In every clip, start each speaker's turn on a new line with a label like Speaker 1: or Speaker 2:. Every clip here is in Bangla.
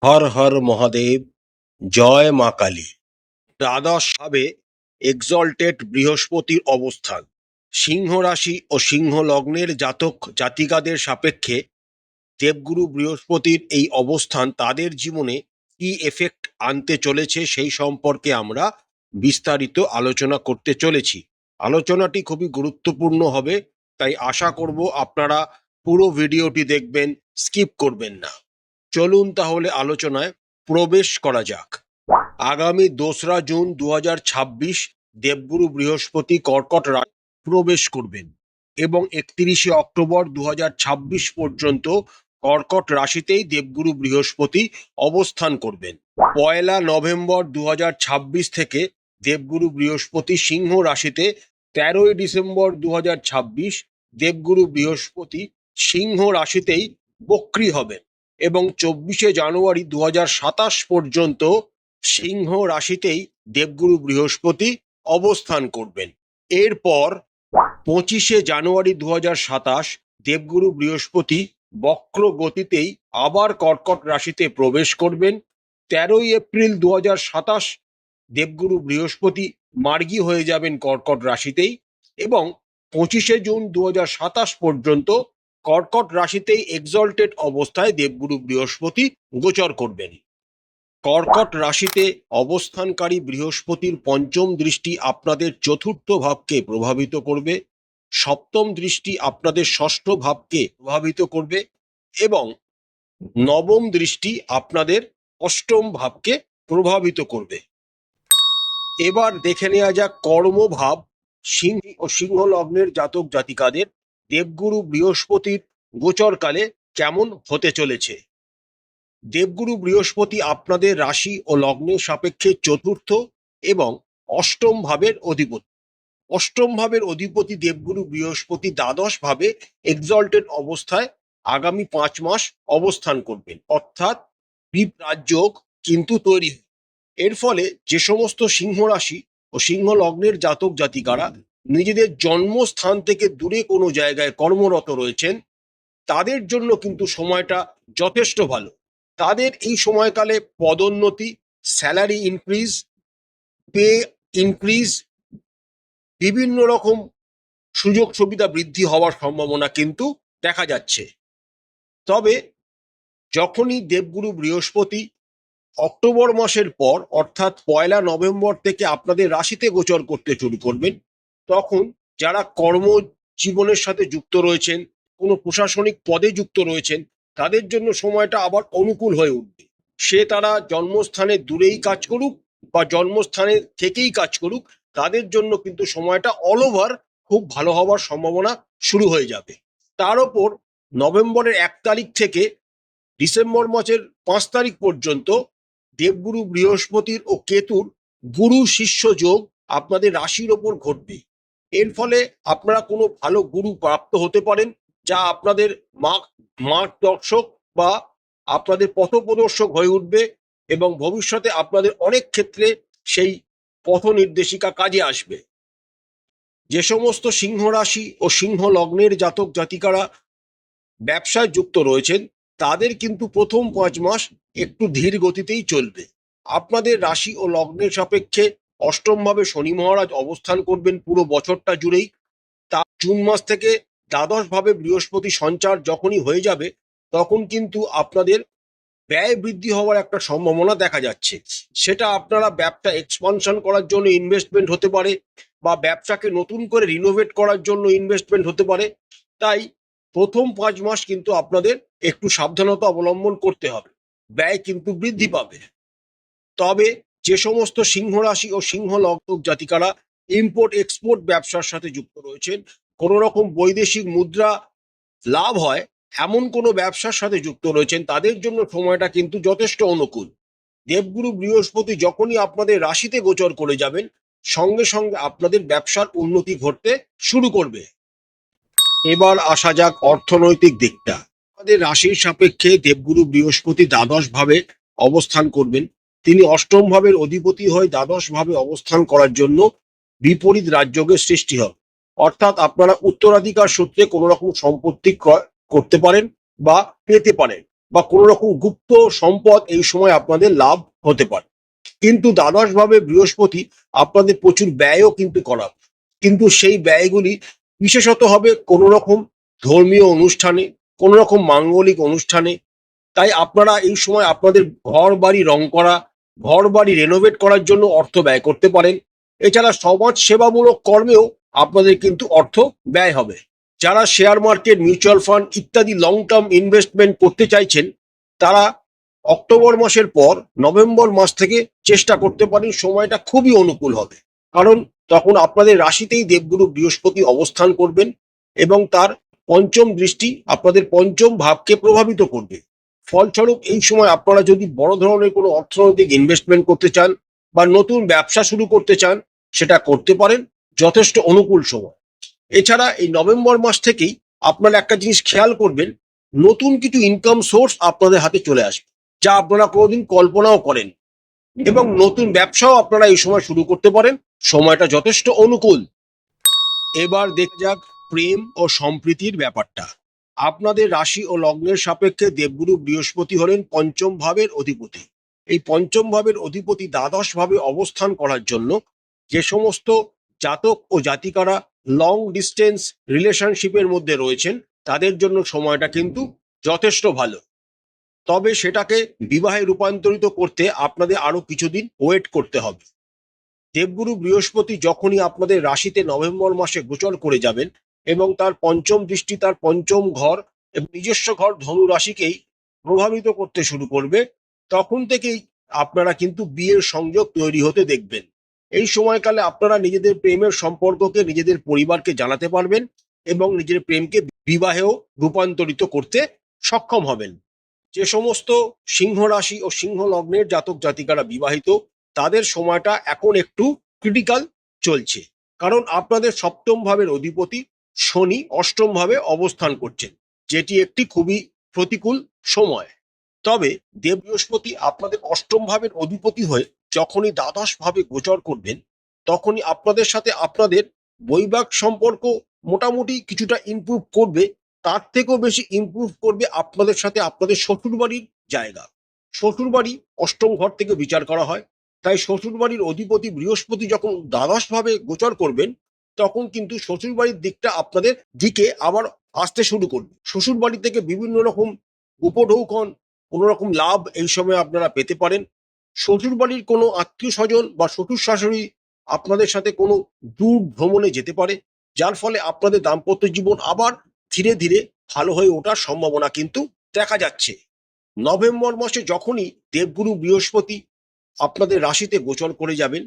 Speaker 1: হর হর মহাদেব, জয় মা কালী। দ্বাদশ ভাবে এক্সল্টেড বৃহস্পতির অবস্থান সিংহ রাশি ও সিংহ লগ্নের জাতক জাতিকাদের সাপেক্ষে দেবগুরু বৃহস্পতির এই অবস্থান তাদের জীবনে কি এফেক্ট আনতে চলেছে সেই সম্পর্কে আমরা বিস্তারিত আলোচনা করতে চলেছি। আলোচনাটি খুবই গুরুত্বপূর্ণ হবে, তাই আশা করব আপনারা পুরো ভিডিওটি দেখবেন, স্কিপ করবেন না। চলুন তাহলে আলোচনায় প্রবেশ করা যাক। আগামী 2রা জুন 2026 দেবগুরু বৃহস্পতি কর্কট রাশি প্রবেশ করবেন এবং 31শে অক্টোবর 2026 পর্যন্ত কর্কট রাশিতেই দেবগুরু বৃহস্পতি অবস্থান করবেন। 1 নভেম্বর 2026 থেকে দেবগুরু বৃহস্পতি সিংহ রাশিতে, 13ই ডিসেম্বর 2026 দেবগুরু বৃহস্পতি সিংহ রাশিতেই বক্রী হবেন এবং 24শে জানুয়ারি 2027 পর্যন্ত সিংহ রাশিতেই দেবগুরু বৃহস্পতি অবস্থান করবেন। এরপর 25শে জানুয়ারি 2027 দেবগুরু বৃহস্পতি বক্র গতিতেই আবার কর্কট রাশিতে প্রবেশ করবেন। 13ই এপ্রিল 2027 দেবগুরু বৃহস্পতি মার্গী হয়ে যাবেন কর্কট রাশিতেই এবং 25শে জুন 2027 পর্যন্ত কর্কট রাশিতেই এক্সল্টেড অবস্থায় দেবগুরু বৃহস্পতি গোচর করবেন। কর্কট রাশিতে অবস্থানকারী বৃহস্পতির পঞ্চম দৃষ্টি আপনাদের চতুর্থ ভাবকে প্রভাবিত করবে, সপ্তম দৃষ্টি আপনাদের ষষ্ঠ ভাবকে প্রভাবিত করবে এবং নবম দৃষ্টি আপনাদের অষ্টম ভাবকে প্রভাবিত করবে। এবার দেখে নেওয়া যাক কর্মভাব সিংহ ও সিংহ লগ্নের জাতক জাতিকাদের দেবগুরু বৃহস্পতির গোচরকালে কেমন হতে চলেছে। দেবগুরু বৃহস্পতি আপনাদের রাশি ও লগ্নের সাপেক্ষে চতুর্থ এবং অষ্টম ভাবের অধিপতি। অষ্টম ভাবের অধিপতি দেবগুরু বৃহস্পতি দ্বাদশ ভাবে এক্সল্টেড অবস্থায় আগামী 5 মাস অবস্থান করবেন, অর্থাৎ রাজযোগ কিন্তু তৈরি হবে। এর ফলে যে সমস্ত সিংহ রাশি ও সিংহ লগ্নের জাতক জাতিকারা নিজেদের জন্মস্থান থেকে দূরে কোনো জায়গায় কর্মরত রয়েছেন, তাদের জন্য কিন্তু সময়টা যথেষ্ট ভালো। তাদের এই সময়কালে পদোন্নতি, স্যালারি ইনক্রিজ, পে ইনক্রিজ, বিভিন্ন রকম সুযোগ সুবিধা বৃদ্ধি হওয়ার সম্ভাবনা কিন্তু দেখা যাচ্ছে। তবে যখনই দেবগুরু বৃহস্পতি অক্টোবর মাসের পর অর্থাৎ 1 নভেম্বর থেকে আপনাদের রাশিতে গোচর করতে শুরু করবেন, তখন যারা কর্মজীবনের সাথে যুক্ত রয়েছেন, কোনো প্রশাসনিক পদে যুক্ত রয়েছেন, তাদের জন্য সময়টা আবার অনুকূল হয়ে উঠবে। সে তারা জন্মস্থানে দূরেই কাজ করুক বা জন্মস্থানে থেকেই কাজ করুক, তাদের জন্য কিন্তু সময়টা অল ওভার খুব ভালো হওয়ার সম্ভাবনা শুরু হয়ে যাবে। তার ওপর নভেম্বরের 1 তারিখ থেকে ডিসেম্বর মাসের 5 তারিখ পর্যন্ত দেবগুরু বৃহস্পতির ও কেতুর গুরু শিষ্য যোগ আপনাদের রাশির ওপর ঘটবে। এর ফলে আপনারা কোনো ভালো গুরু প্রাপ্ত হতে পারেন, যা আপনাদের মার্গদর্শক বা আপনাদের পথপ্রদর্শক হয়ে উঠবে এবং ভবিষ্যতে আপনাদের অনেক ক্ষেত্রে সেই পথ নির্দেশিকা কাজে আসবে। যে সমস্ত সিংহ রাশি ও সিংহ লগ্নের জাতক জাতিকারা ব্যবসায় যুক্ত রয়েছেন, তাদের কিন্তু প্রথম 5 মাস একটু ধীর গতিতেই চলবে। আপনাদের রাশি ও লগ্নের সাপেক্ষে অষ্টম ভাবে শনি মহারাজ অবস্থান করবেন পুরো বছরটা জুড়েই। তা জুন মাস থেকে দ্বাদশ ভাবে বৃহস্পতি সঞ্চার যখনই হয়ে যাবে, তখন কিন্তু আপনাদের ব্যয় বৃদ্ধি হওয়ার একটা সম্ভাবনা দেখা যাচ্ছে। সেটা আপনারা ব্যবসা এক্সপানশন করার জন্য ইনভেস্টমেন্ট হতে পারে বা ব্যবসাকে নতুন করে রিনোভেট করার জন্য ইনভেস্টমেন্ট হতে পারে। তাই প্রথম 5 মাস কিন্তু আপনাদের একটু সাবধানতা অবলম্বন করতে হবে, ব্যয় কিন্তু বৃদ্ধি পাবে। তবে যে সমস্ত সিংহ রাশি ও সিংহ লগ্ন জাতিকারা ইম্পোর্ট এক্সপোর্ট ব্যবসার সাথে যুক্ত রয়েছেন, কোনো রকম বৈদেশিক মুদ্রা লাভ হয় এমন কোনো ব্যবসার সাথে যুক্ত রয়েছেন, তাদের জন্য সময়টা কিন্তু যথেষ্ট অনুকূল। দেবগুরু বৃহস্পতি যখনই আপনাদের রাশিতে গোচর করে যাবেন, সঙ্গে সঙ্গে আপনাদের ব্যবসার উন্নতি ঘটতে শুরু করবে। এবার আসা যাক অর্থনৈতিক দিকটা। আমাদের রাশির সাপেক্ষে দেবগুরু বৃহস্পতি দ্বাদশ ভাবে অবস্থান করবেন। তিনি অষ্টম ভাবের অধিপতি হয়ে দ্বাদশ ভাবে অবস্থান করার জন্য বিপরীত রাজযোগের সৃষ্টি হবে, অর্থাৎ আপনারা উত্তরাধিকার সূত্রে কোনো রকম সম্পত্তি ক্রয় করতে পারেন বা পেতে পারেন। বা কোনো রকম গুপ্ত সম্পদ এই সময় আপনাদের লাভ হতে পারে। কিন্তু দ্বাদশ ভাবে বৃহস্পতি আপনাদের প্রচুর ব্যয়ও কিন্তু করাবে, কিন্তু সেই ব্যয়গুলি বিশেষত হবে কোনো রকম ধর্মীয় অনুষ্ঠানে, কোনো রকম মাঙ্গলিক অনুষ্ঠানে। তাই আপনারা এই সময় আপনাদের ঘর বাড়ি রং করা, ঘর বাড়ি রেনোভেট করার জন্য অর্থ ব্যয় করতে পারেন। এছাড়া সমাজ সেবামূলক কর্মেও আপনাদের কিন্তু অর্থ ব্যয় হবে। যারা শেয়ার মার্কেট, মিউচুয়াল ফান্ড ইত্যাদি লং টার্ম ইনভেস্টমেন্ট করতে চাইছেন, তারা অক্টোবর মাসের পর নভেম্বর মাস থেকে চেষ্টা করতে পারেন, সময়টা খুবই অনুকূল হবে। কারণ তখন আপনাদের রাশিতেই দেবগুরু বৃহস্পতি অবস্থান করবেন এবং তার পঞ্চম দৃষ্টি আপনাদের পঞ্চম ভাবকে প্রভাবিত করবে। ফলস্বরূপ এই সময় আপনারা যদি বড় ধরনের কোনো অর্থনৈতিক ইনভেস্টমেন্ট করতে চান বা নতুন ব্যবসা শুরু করতে চান, সেটা করতে পারেন, যথেষ্ট অনুকূল সময়। এছাড়া এই নভেম্বর মাস থেকেই আপনারা একটা জিনিস খেয়াল করবেন, নতুন কিছু ইনকাম সোর্স আপনাদের হাতে চলে আসবে, যা আপনারা কোনোদিন কল্পনাও করেন, এবং নতুন ব্যবসাও আপনারা এই সময় শুরু করতে পারেন। সময়টা যথেষ্ট অনুকূল। এবার দেখা যাক প্রেম ও সম্প্রীতির ব্যাপারটা। আপনাদের রাশি ও লগ্নের সাপেক্ষে দেবগুরু বৃহস্পতি হলেন পঞ্চম ভাবের অধিপতি। এই পঞ্চম ভাবের অধিপতি দ্বাদশ ভাবে অবস্থান করার জন্য যে সমস্ত জাতক ও জাতিকারা লং ডিস্টেন্স রিলেশনশিপের মধ্যে রয়েছেন, তাদের জন্য সময়টা কিন্তু যথেষ্ট ভালো। তবে সেটাকে বিবাহে রূপান্তরিত করতে আপনাদের আরো কিছুদিন ওয়েট করতে হবে। দেবগুরু বৃহস্পতি যখনই আপনাদের রাশিতে নভেম্বর মাসে গোচর করে যাবেন এবং তার পঞ্চম দৃষ্টি তার পঞ্চম ঘর এবং নিজস্ব ঘর ধনু রাশিকেই প্রভাবিত করতে শুরু করবে, তখন থেকেই আপনারা কিন্তু বিয়ের সংযোগ তৈরি হতে দেখবেন। এই সময়কালে আপনারা নিজেদের প্রেমের সম্পর্ককে নিজেদের পরিবারকে জানাতে পারবেন এবং নিজের প্রেমকে বিবাহেও রূপান্তরিত করতে সক্ষম হবেন। যে সমস্ত সিংহ রাশি ও সিংহ লগ্নের জাতক জাতিকারা বিবাহিত, তাদের সময়টা এখন একটু ক্রিটিক্যাল চলছে, কারণ আপনাদের সপ্তম ভাবের অধিপতি শনি অষ্টম ভাবে অবস্থান করছেন, যেটি একটি খুবই প্রতিকূল সময়। তবে দেব বৃহস্পতি আপনাদের অষ্টম ভাবের অধিপতি হয়ে যখনই দ্বাদশ ভাবে গোচর করবেন, তখনই আপনাদের সাথে আপনাদের বৈবাহিক সম্পর্ক মোটামুটি কিছুটা ইমপ্রুভ করবে। তার থেকেও বেশি ইমপ্রুভ করবে আপনাদের সাথে আপনাদের শ্বশুরবাড়ির জায়গা। শ্বশুরবাড়ি অষ্টম ঘর থেকে বিচার করা হয়, তাই শ্বশুরবাড়ির অধিপতি বৃহস্পতি যখন দ্বাদশ ভাবে গোচর করবেন, তখন কিন্তু শ্বশুরবাড়ির দিকটা আপনাদের দিকে আবার আসতে শুরু করবে। শ্বশুরবাড়ি থেকে বিভিন্ন রকম উপঢৌকন, কোনো রকম লাভ এই সময় আপনারা পেতে পারেন। শ্বশুরবাড়ির কোনো আত্মীয় স্বজন বা শ্বশুর শাশুড়ি আপনাদের সাথে কোনো দূর ভ্রমণে যেতে পারে, যার ফলে আপনাদের দাম্পত্য জীবন আবার ধীরে ধীরে ভালো হয়ে ওঠার সম্ভাবনা কিন্তু দেখা যাচ্ছে। নভেম্বর মাসে যখনই দেবগুরু বৃহস্পতি আপনাদের রাশিতে গোচর করে যাবেন,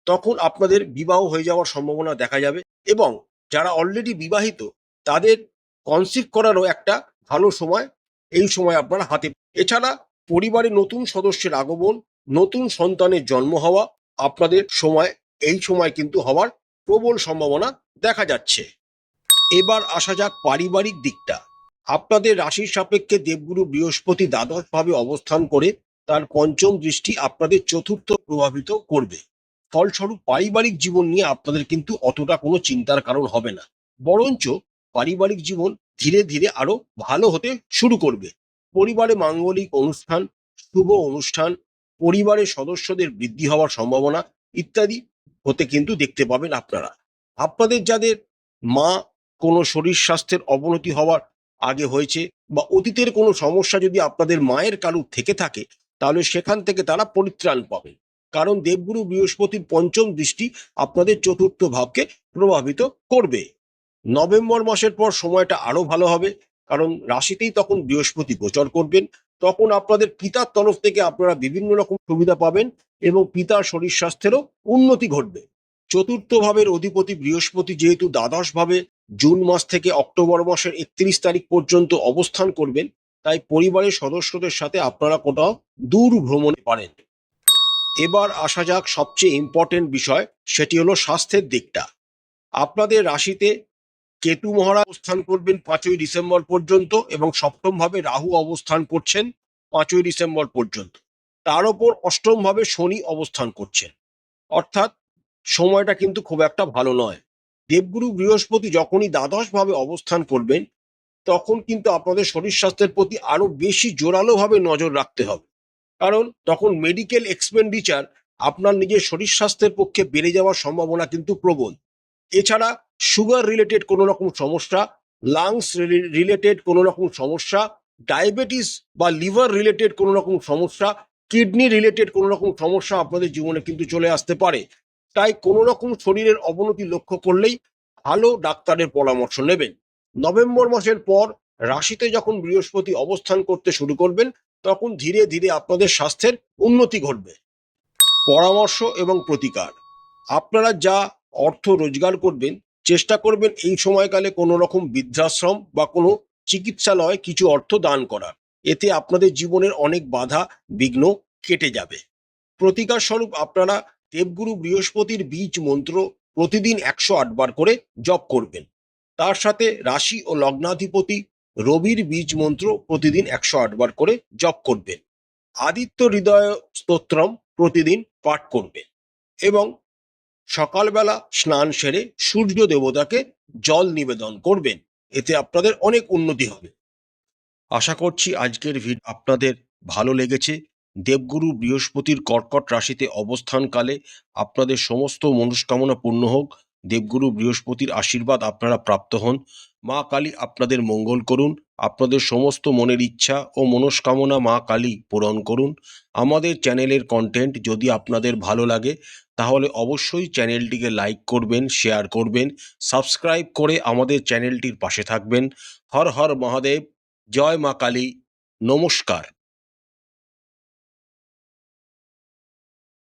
Speaker 1: তখন আপনাদের বিবাহ হয়ে যাওয়ার সম্ভাবনা দেখা যাবে এবং যারা অলরেডি বিবাহিত, তাদের কনসিভ করারও একটা ভালো সময় এই সময় আপনারা হাতে। এছাড়া পরিবারে নতুন সদস্যের আগমন, নতুন সন্তানের জন্ম হওয়া আপনাদের সময় এই সময় কিন্তু হওয়ার প্রবল সম্ভাবনা দেখা যাচ্ছে। এবার আসা যাক পারিবারিক দিকটা। আপনাদের রাশির সাপেক্ষে দেবগুরু বৃহস্পতি দ্বাদশ ভাবে অবস্থান করে তার পঞ্চম দৃষ্টি আপনাদের চতুর্থ প্রভাবিত করবে। ফলস্বরূপ পারিবারিক জীবন নিয়ে আপনাদের কিন্তু অতটা কোনো চিন্তার কারণ হবে না, বরঞ্চ পারিবারিক জীবন ধীরে ধীরে আরো ভালো হতে শুরু করবে। পরিবারে মাঙ্গলিক অনুষ্ঠান, শুভ অনুষ্ঠান, পরিবারের সদস্যদের বৃদ্ধি হওয়ার সম্ভাবনা ইত্যাদি হতে কিন্তু দেখতে পাবেন আপনারা। আপনাদের যাদের মা কোনো শরীর স্বাস্থ্যের অবনতি হওয়ার আগে হয়েছে বা অতীতের কোনো সমস্যা যদি আপনাদের মায়ের কারুর থেকে থাকে, তাহলে সেখান থেকে তারা পরিত্রাণ পাবে, কারণ দেবগুরু বৃহস্পতির পঞ্চম দৃষ্টি আপনাদের চতুর্থ ভাবকে প্রভাবিত করবে। নভেম্বর মাসের পর সময়টা আরো ভালো হবে, কারণ রাশিতেই তখন বৃহস্পতি গোচর করবেন। তখন আপনাদের পিতার তরফ থেকে আপনারা বিভিন্ন রকম সুবিধা পাবেন এবং পিতার শরীর স্বাস্থ্যেরও উন্নতি ঘটবে। চতুর্থ ভাবের অধিপতি বৃহস্পতি যেহেতু দ্বাদশ ভাবে জুন মাস থেকে অক্টোবর মাসের 31 তারিখ পর্যন্ত অবস্থান করবেন, তাই পরিবারের সদস্যদের সাথে আপনারা কোথাও দূর ভ্রমণে পারেন। এবার আসা যাক সবচেয়ে ইম্পর্টেন্ট বিষয়, সেটি হলো স্বাস্থ্যের দিকটা। আপনাদের রাশিতে কেতু মহারাজ অবস্থান করবেন 5ই ডিসেম্বর পর্যন্ত এবং সপ্তম ভাবে রাহু অবস্থান করছেন 5ই ডিসেম্বর পর্যন্ত। তার ওপর অষ্টম ভাবে শনি অবস্থান করছেন, অর্থাৎ সময়টা কিন্তু খুব একটা ভালো নয়। দেবগুরু বৃহস্পতি যখনই দ্বাদশ ভাবে অবস্থান করবেন, তখন কিন্তু আপনাদের শরীর স্বাস্থ্যের প্রতি আরো বেশি জোরালোভাবে নজর রাখতে হবে। কারণ তখন মেডিকেল এক্সপেন্ডিচার আপনার নিজের শরীর স্বাস্থ্যের পক্ষে বেড়ে যাওয়ার সম্ভাবনা কিন্তু প্রবল। এছাড়া সুগার রিলেটেড কোনো রকম সমস্যা, লাংস রিলেটেড কোনো রকম সমস্যা, ডায়াবেটিস বা লিভার রিলেটেড কোনো রকম সমস্যা, কিডনি রিলেটেড কোনো রকম সমস্যা আপনাদের জীবনে কিন্তু চলে আসতে পারে। তাই কোনো রকম শরীরের অবনতি লক্ষ্য করলেই ভালো ডাক্তারের পরামর্শ নেবেন। নভেম্বর মাসের পর রাশিতে যখন বৃহস্পতি অবস্থান করতে শুরু করবেন, তখন ধীরে ধীরে আপনাদের স্বাস্থ্যের উন্নতি ঘটবে। পরামর্শ এবং প্রতিকার: আপনারা যা অর্থ রোজগার করবেন, চেষ্টা করবেন এই সময়কালে কোনো রকম বৃদ্ধাশ্রম বা কোনো চিকিৎসালয়ে কিছু অর্থ দান করার। এতে আপনাদের জীবনের অনেক বাধা বিঘ্ন কেটে যাবে। প্রতিকার স্বরূপ আপনারা দেবগুরু বৃহস্পতির বীজ মন্ত্র প্রতিদিন 108 বার করে জপ করবেন। তার সাথে রাশি ও লগ্নাধিপতি রবির বীজ মন্ত্র প্রতিদিন 108 বার করে জপ করবেন। আদিত্য হৃদয় স্তোত্রম প্রতিদিন পাঠ করবেন এবং সকালবেলা স্নান সেরে সূর্য দেবতাকে জল নিবেদন করবেন। এতে আপনাদের অনেক উন্নতি হবে। আশা করছি আজকের ভিডিও আপনাদের ভালো লেগেছে। দেবগুরু বৃহস্পতির কর্কট রাশিতে অবস্থানকালে আপনাদের সমস্ত মনস্কামনা পূর্ণ হোক। দেবগুরু বৃহস্পতির আশীর্বাদ আপনারা প্রাপ্ত হন। মা কালী আপনাদের মঙ্গল করুন। আপনাদের সমস্ত মনের ইচ্ছা ও মনস্কামনা মা কালী পূরণ করুন। আমাদের চ্যানেলের কন্টেন্ট যদি আপনাদের ভালো লাগে তাহলে অবশ্যই চ্যানেলটিকে লাইক করবেন, শেয়ার করবেন, সাবস্ক্রাইব করে আমাদের চ্যানেলটির পাশে থাকবেন। হর হর মহাদেব। জয় মা কালী। নমস্কার।